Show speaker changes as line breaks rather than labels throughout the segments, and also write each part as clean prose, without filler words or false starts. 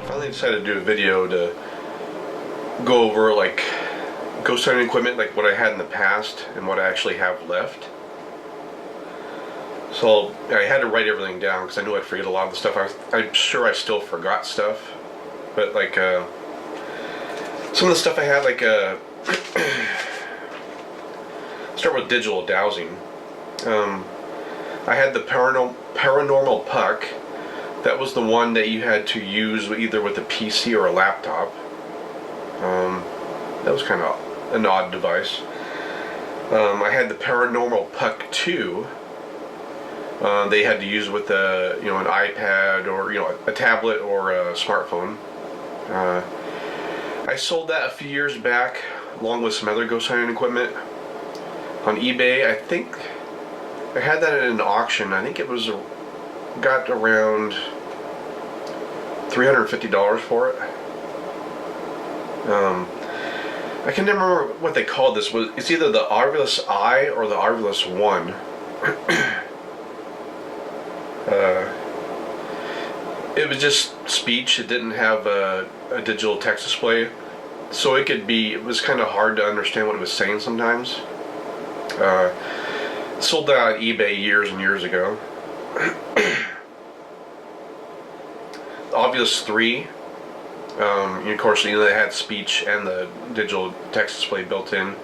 Finally decided to do a video to go over like ghost hunting equipment, like what I had in the past and what I actually have left. So I had to write everything down because I knew I'd forget a lot of the stuff. I'm sure I still forgot stuff, but like some of the stuff I had, like start with digital dowsing. I had the paranormal puck. That was the one that you had to use either with a PC or a laptop. That was kind of an odd device. I had the paranormal puck 2. They had to use with a an iPad or a tablet or a smartphone. I sold that a few years back along with some other ghost hunting equipment on eBay. I think I had that at an auction. I think it was got around $350 for it. I can never remember what they called this. It's either the R.E.V.P or the R.E.V.P 1. It was just speech. It didn't have a digital text display, so it was kind of hard to understand what it was saying sometimes. Sold that on eBay years and years ago. Obvious 3. Of course, they had speech and the digital text display built in.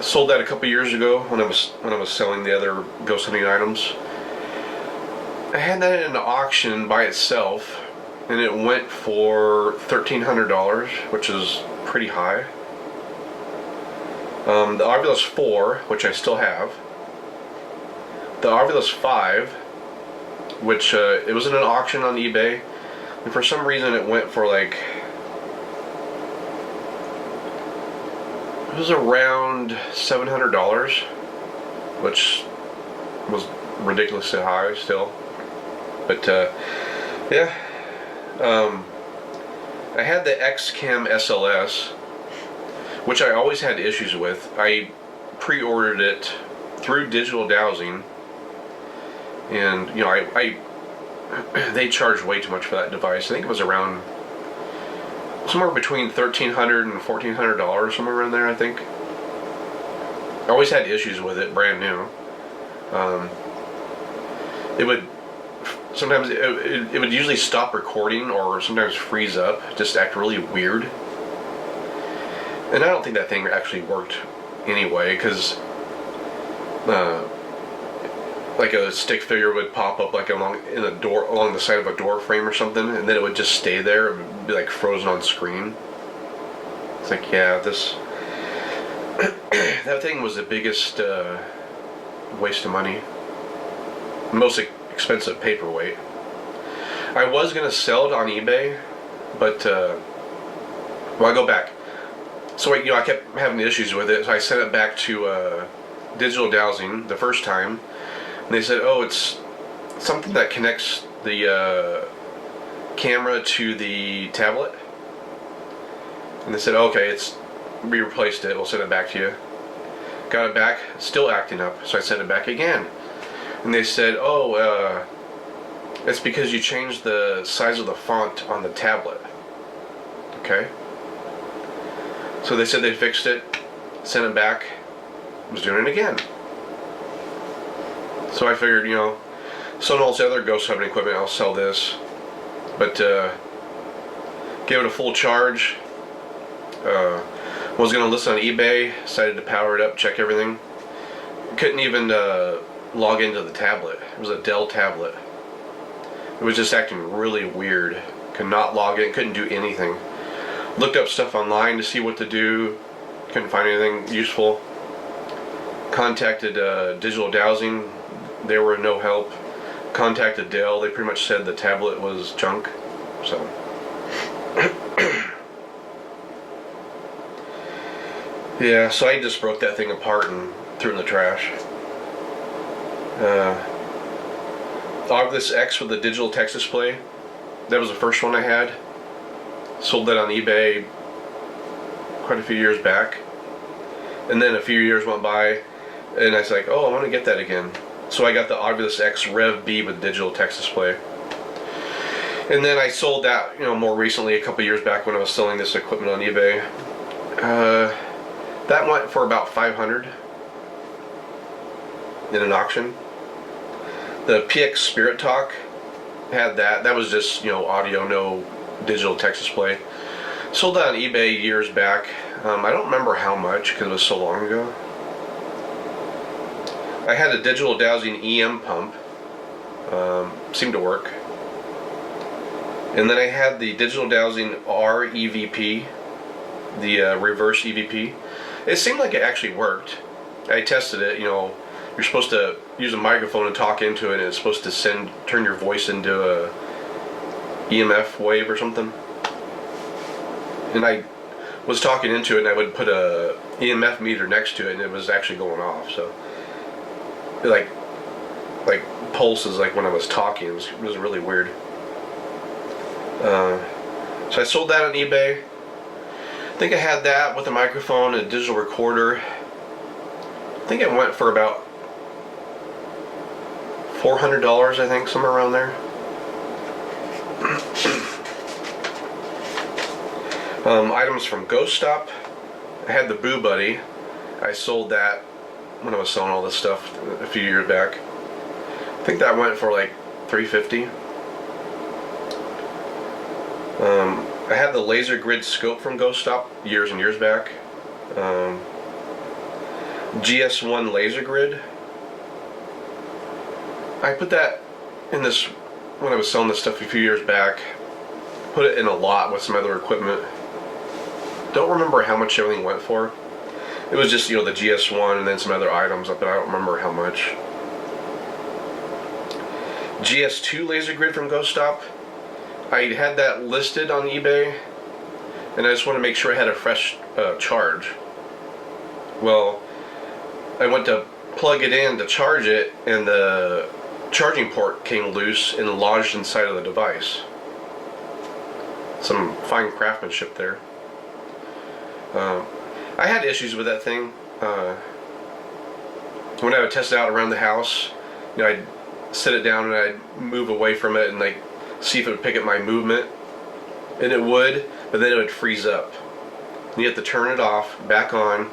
Sold that a couple years ago when I was selling the other ghost hunting items. I had that in an auction by itself, and it went for $1,300, which is pretty high. The R.E.V.P 4, which I still have. The R.E.V.P 5, which it was in an auction on eBay, and for some reason it went for like, it was around $700, which was ridiculously high still. But yeah, I had the XCam SLS, which I always had issues with. I pre-ordered it through digital dowsing, and they charged way too much for that device. I think it was around somewhere between $1,300 and $1,400, somewhere around there, I think. I always had issues with it, brand new. Sometimes it would usually stop recording or sometimes freeze up, just act really weird. And I don't think that thing actually worked anyway, because like a stick figure would pop up like along the side of a door frame or something, and then it would just stay there. It would be like frozen on screen. It's like, yeah, that thing was the biggest waste of money. Most expensive paperweight. I was gonna sell it on eBay, but well, I go back. So I kept having issues with it, so I sent it back to digital dowsing the first time, and they said, "Oh, it's something that connects the camera to the tablet." And they said, "Okay, we replaced it. We'll send it back to you." Got it back, still acting up, so I sent it back again. And they said, "Oh, it's because you changed the size of the font on the tablet." Okay. So they said they fixed it, sent it back, was doing it again. So I figured, selling all this other ghost hunting equipment, I'll sell this. But gave it a full charge. Was going to list it on eBay, decided to power it up, check everything. Couldn't even log into the tablet. It was a Dell tablet. It was just acting really weird. Could not log in, couldn't do anything. Looked up stuff online to see what to do. Couldn't find anything useful. Contacted digital dowsing. They were no help. Contacted Dell. They pretty much said the tablet was junk. So yeah, so I just broke that thing apart and threw it in the trash. R.E.V.P X with the digital text display. That was the first one I had. Sold that on eBay quite a few years back. And then a few years went by. And I was like, oh, I want to get that again. So I got the Oculus X R.E.V.P with digital text display. And then I sold that, more recently, a couple years back when I was selling this equipment on eBay. That went for about $500 in an auction. The PX Spirit Talk had that. That was just, audio, no digital text display. Sold that on eBay years back. I don't remember how much because it was so long ago. I had a digital dowsing EM pump. Seemed to work. And then I had the digital dowsing R.E.V.P, the reverse EVP. It seemed like it actually worked. I tested it. You're supposed to use a microphone and talk into it, and it's supposed to turn your voice into a EMF wave or something. And I was talking into it, and I would put a EMF meter next to it, and it was actually going off. So it like pulses like when I was talking. It was really weird. So I sold that on eBay. I think I had that with a microphone and a digital recorder. I think it went for about $400, I think, somewhere around there. Items from Ghost Stop. I had the Boo Buddy. I sold that when I was selling all this stuff a few years back. I think that went for like $350. I had the laser grid scope from Ghost Stop years and years back. GS1 laser grid. I put that in this when I was selling this stuff a few years back. Put it in a lot with some other equipment. Don't remember how much everything went for. It was just, the GS1 and then some other items, but I don't remember how much. GS2 laser grid from Ghost Stop. I had that listed on eBay, and I just want to make sure I had a fresh charge. Well, I went to plug it in to charge it, and the charging port came loose and lodged inside of the device. Some fine craftsmanship there. I had issues with that thing. When I would test it out around the house, I'd sit it down and I'd move away from it and see if it would pick up my movement, and it would, but then it would freeze up. And you have to turn it off, back on,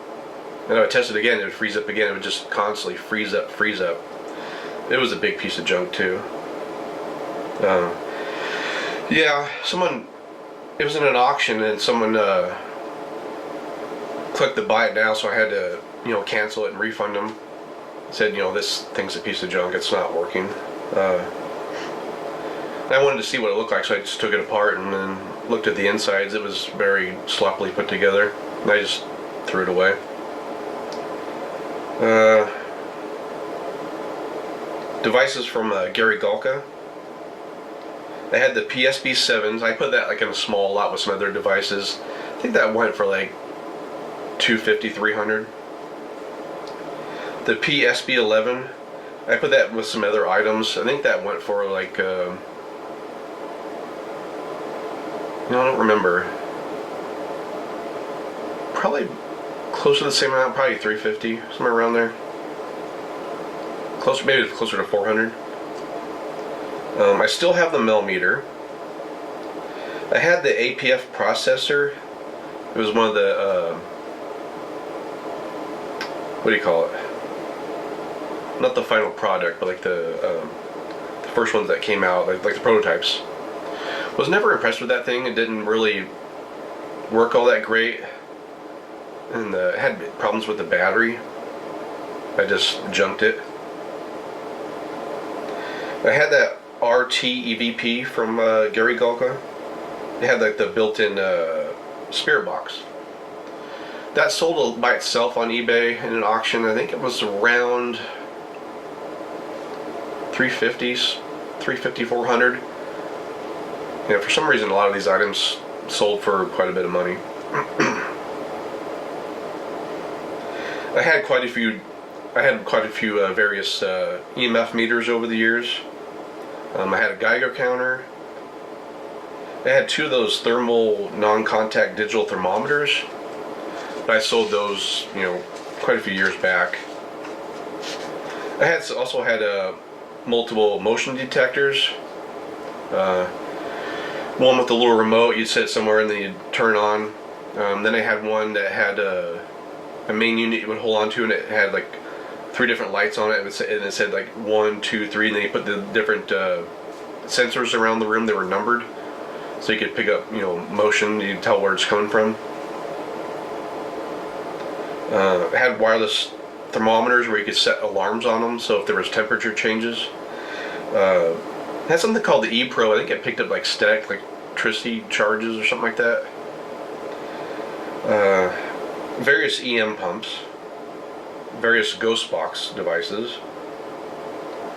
and I would test it again, it would freeze up again. It would just constantly freeze up. It was a big piece of junk too. Yeah, it was in an auction, and someone clicked the buy it now, so I had to, cancel it and refund them. Said, this thing's a piece of junk, it's not working. I wanted to see what it looked like, so I just took it apart and then looked at the insides. It was very sloppily put together, and I just threw it away. Devices from Gary Galka. I had the PSB7s. I put that in a small lot with some other devices. I think that went for like $250, $300. The PSB11. I put that with some other items. I think that went for like I don't remember. Probably close to the same amount, probably $350, somewhere around there. Maybe closer to $400. I still have the millimeter. I had the APF processor. It was one of the what do you call it? Not the final product, but like the first ones that came out, like the prototypes. Was never impressed with that thing. It didn't really work all that great, and it had problems with the battery. I just junked it. I had that R.E.V.P from Gary Galka. It had like the built-in spirit box. That sold by itself on eBay in an auction. I think it was around $350, $400. Yeah, for some reason a lot of these items sold for quite a bit of money. I had quite a few various EMF meters over the years. I had a Geiger counter. I had two of those thermal non-contact digital thermometers. I sold those, quite a few years back. I also had multiple motion detectors. Uh, One with the little remote, you'd set it somewhere and then you'd turn on. Then I had one that had a main unit you would hold on to, and it had like 3 different lights on it, and it said like 1, 2, 3, and then you put the different sensors around the room that were numbered, so you could pick up, motion. You could tell where it's coming from. It had wireless thermometers where you could set alarms on them, so if there was temperature changes. It had something called the E-Pro. I think it picked up like static electricity charges or something like that. Various EM pumps, various ghost box devices,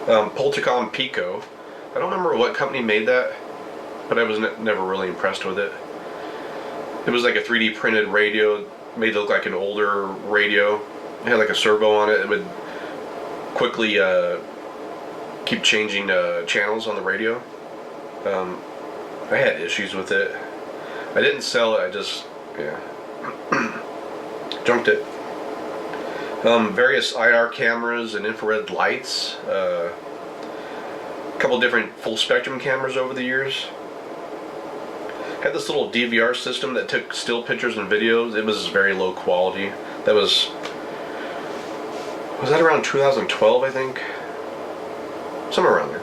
Polticom Pico. I don't remember what company made that, but I was never really impressed with it. It was like a 3D printed radio, made it look like an older radio. It had like a servo on it. It would quickly keep changing channels on the radio. I had issues with it. I didn't sell it, I just, junked it. Various IR cameras and infrared lights. A couple different full spectrum cameras over the years. Had this little DVR system that took still pictures and videos. It was very low quality. That was that around 2012, I think? Somewhere around there.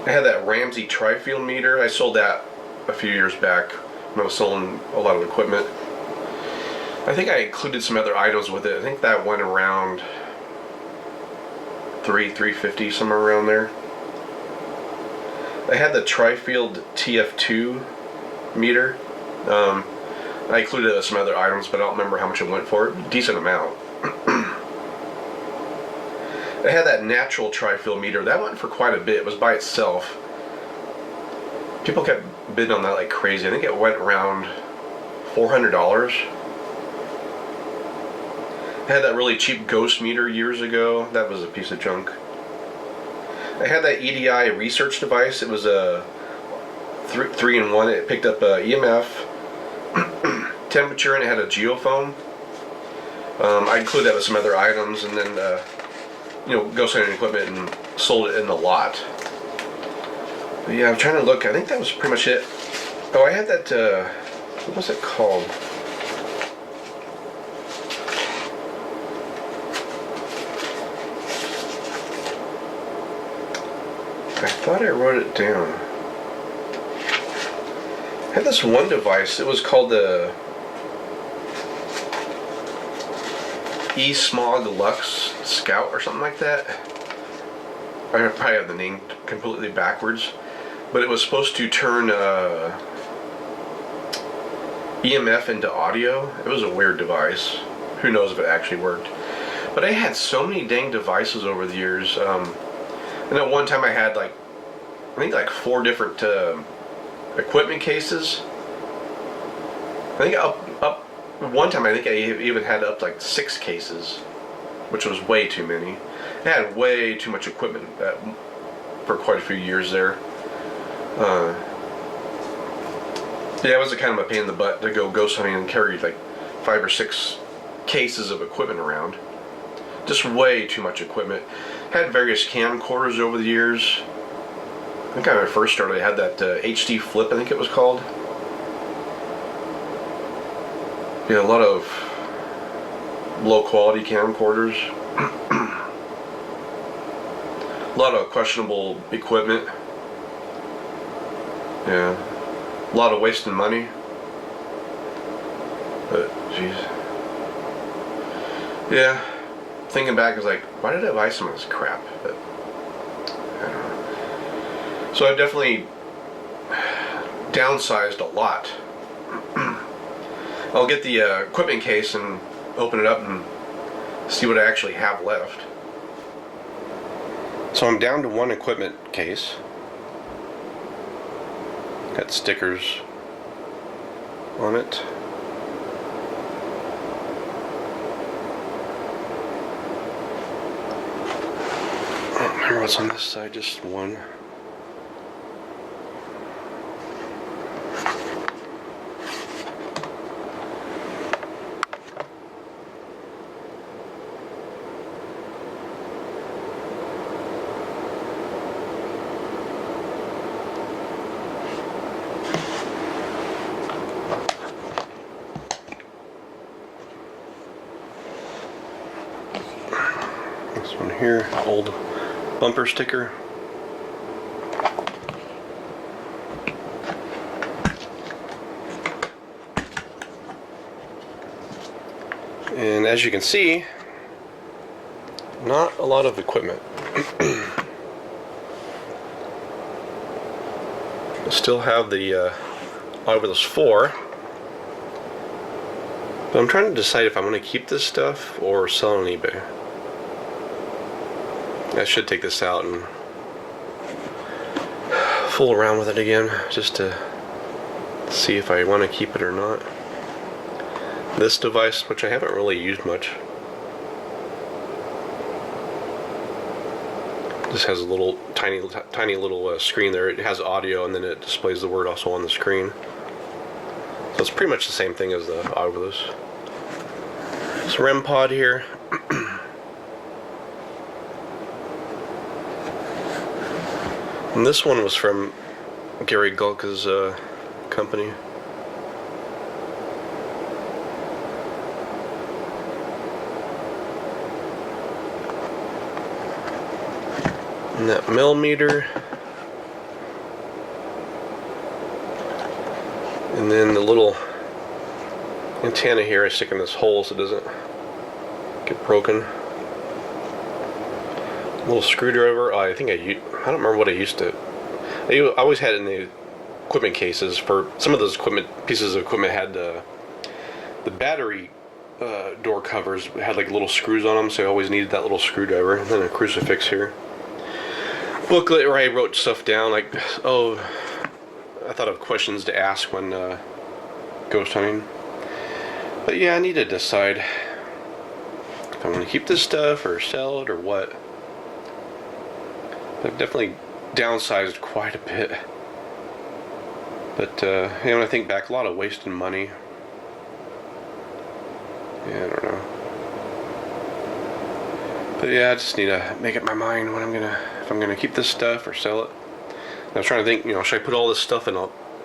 I had that Ramsey tri-field meter. I sold that a few years back when I was selling a lot of equipment. I think I included some other items with it. I think that went around $350, somewhere around there. I had the tri-field TF2 meter. I included some other items, but I don't remember how much it went for. Decent amount. I had that natural tri-field meter. That went for quite a bit. It was by itself. People kept bidding on that like crazy. I think it went around $400. I had that really cheap ghost meter years ago. That was a piece of junk. I had that EDI research device. It was a 3-in-1. It picked up EMF, temperature, and it had a geophone. I included that with some other items, and then ghost hunting equipment, and sold it in the lot. But yeah, I'm trying to look. I think that was pretty much it. Oh, I had that. What was it called? I thought I wrote it down. I had this one device. It was called the E-Smog Lux Scout or something like that. I probably have the name completely backwards, but it was supposed to turn EMF into audio. It was a weird device. Who knows if it actually worked? But I had so many dang devices over the years. And at one time I had I think 4 different equipment cases. I think up one time I think I even had up 6 cases, which was way too many. I had way too much equipment for quite a few years there. Yeah, it was a kind of a pain in the butt to go ghost hunting and carry 5 or 6 cases of equipment around. Just way too much equipment. Had various camcorders over the years. I think when I first started, I had that HD Flip, I think it was called. Yeah, a lot of low quality camcorders. A lot of questionable equipment. Yeah. A lot of wasting money. But, jeez. Yeah. Thinking back, I was like, why did I buy some of this crap? But, I don't know. So I've definitely downsized a lot. I'll get the equipment case and open it up and see what I actually have left. So I'm down to 1 equipment case. Got stickers on it. I don't remember what's on this side, just 1. one here, old bumper sticker. And as you can see, not a lot of equipment. I still have the R.E.V.P, but I'm trying to decide if I'm going to keep this stuff or sell it on eBay. I should take this out and fool around with it again just to see if I want to keep it or not. This device, which I haven't really used much, this has a little tiny little screen there. It has audio and then it displays the word also on the screen. So it's pretty much the same thing as the R.E.V.P. This R.E.V.P pod here. And this one was from Gary Gulka's company. And that millimeter. And then the little antenna here I stick in this hole so it doesn't get broken. Little screwdriver. I think I don't remember what I used to. I always had it in the equipment cases. For some of those pieces of equipment had the battery door covers had like little screws on them, so I always needed that little screwdriver. And then a crucifix here. Booklet where I wrote stuff down like, oh, I thought of questions to ask when ghost hunting. But yeah, I need to decide if I'm going to keep this stuff or sell it or what. I've definitely downsized quite a bit. But when I think back, a lot of wasted money. Yeah, I don't know. But yeah, I just need to make up my mind when if I'm gonna keep this stuff or sell it. I was trying to think, should I put all this stuff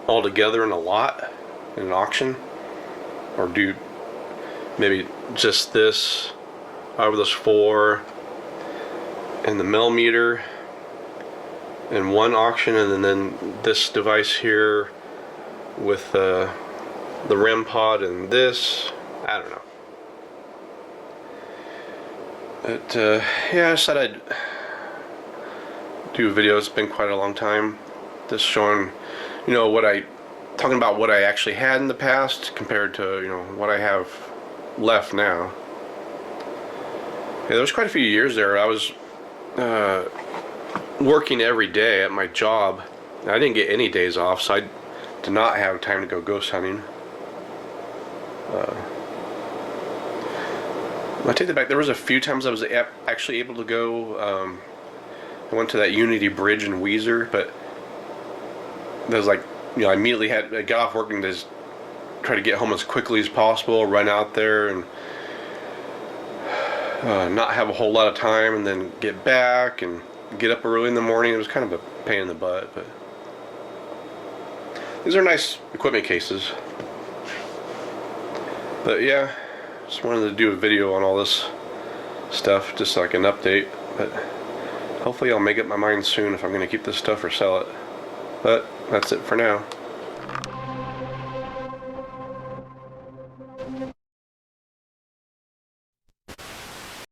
all together in a lot in an auction, or do maybe just this R.E.V.P and the millimeter in one auction, and then this device here with the REM pod and this. I don't know. But yeah, I said I'd do a video. It's been quite a long time, just showing talking about what I actually had in the past compared to what I have left now. Yeah, there was quite a few years there I was working every day at my job. I didn't get any days off, so I did not have time to go ghost hunting. I take that back. There was a few times I was actually able to go. I went to that Unity Bridge in Weezer, but there was like, I immediately I got off work and just try to get home as quickly as possible, run out there and not have a whole lot of time, and then get back and get up early in the morning. It was kind of a pain in the butt, but these are nice equipment cases. But yeah, just wanted to do a video on all this stuff, just like an update. But hopefully I'll make up my mind soon if I'm going to keep this stuff or sell it. But that's it for now.